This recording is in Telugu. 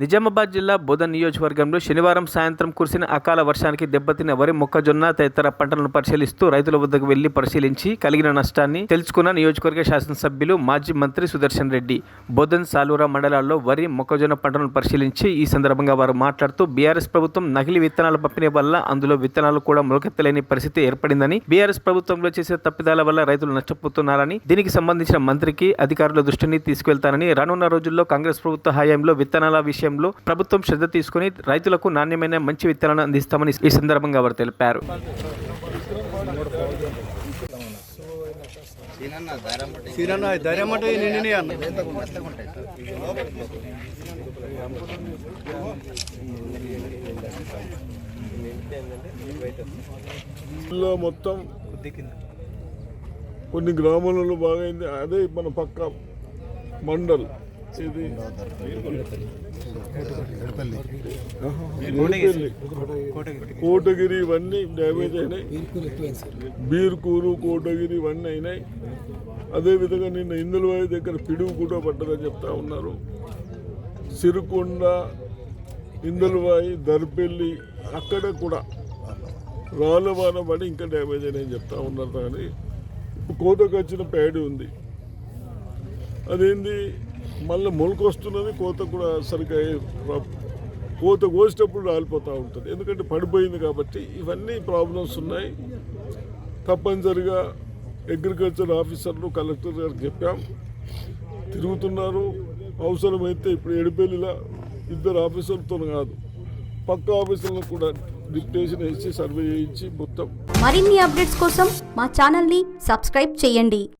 నిజామాబాద్ జిల్లా బోధన్ నియోజకవర్గంలో శనివారం సాయంత్రం కురిసిన అకాల వర్షానికి దెబ్బతిన్న వరి, మొక్కజొన్న తదితర పంటలను పరిశీలిస్తూ రైతుల వద్దకు వెళ్లి పరిశీలించి కలిగిన నష్టాన్ని తెలుసుకున్న నియోజకవర్గ శాసనసభ్యులు మాజీ మంత్రి సుదర్శన్ రెడ్డి బోధన్, సాలూరా మండలాల్లో వరి, మొక్కజొన్న పంటలను పరిశీలించి ఈ సందర్భంగా వారు మాట్లాడుతూ బీఆర్ఎస్ ప్రభుత్వం నకిలీ విత్తనాల పంపిణీ వల్ల అందులో విత్తనాలు కూడా మొలకెత్తలేని పరిస్థితి ఏర్పడిందని, బీఆర్ఎస్ ప్రభుత్వంలో చేసే తప్పిదాల వల్ల రైతులు నష్టపోతున్నారని, దీనికి సంబంధించిన మంత్రికి అధికారుల దృష్టిని తీసుకెళ్తానని, రానున్న రోజుల్లో కాంగ్రెస్ ప్రభుత్వ హయాంలో విత్తనాల విషయంలో ప్రభుత్వం శ్రద్ధ తీసుకుని రైతులకు నాణ్యమైన మంచి విత్తనాలను అందిస్తామని ఈ సందర్భంగా వారు తెలిపారు. మొత్తం కొన్ని గ్రామాలలో బాగైంది. అదే మన పక్క మండల్ ఇది కోటగిరి ఇవన్నీ డ్యామేజ్ అయినాయి. బీర్కూరు, కోటగిరి ఇవన్నీ అయినాయి. అదేవిధంగా నిన్న ఇందులవాయి దగ్గర పిడుగు కూడా పడ్డదని చెప్తా ఉన్నారు. సిరుకొండ, ఇందులవాయి, దర్పల్లి అక్కడ కూడా రాళ్ళవాన పడి ఇంకా డ్యామేజ్ అయినాయని చెప్తా ఉన్నారు. కానీ కోతకు వచ్చిన ప్యాడ్ ఉంది, అదేంది మళ్ళీ మొలకొస్తున్నది. కోత కూడా సరిగ్గా కోత కోసేటప్పుడు రాలిపోతూ ఉంటుంది, ఎందుకంటే పడిపోయింది కాబట్టి. ఇవన్నీ ప్రాబ్లమ్స్ ఉన్నాయి. తప్పనిసరిగా అగ్రికల్చర్ ఆఫీసర్లు, కలెక్టర్ గారికి చెప్పాం, తిరుగుతున్నారు. అవసరమైతే ఇప్పుడు ఎడిపెల్లిలా 2 ఆఫీసర్లతో కాదు, పక్క ఆఫీసర్లకు కూడా డిప్యుటేషన్ వేసి సర్వే చేయించి మొత్తం. మరిన్ని అప్డేట్స్ కోసం మా ఛానల్ని సబ్స్క్రైబ్ చేయండి.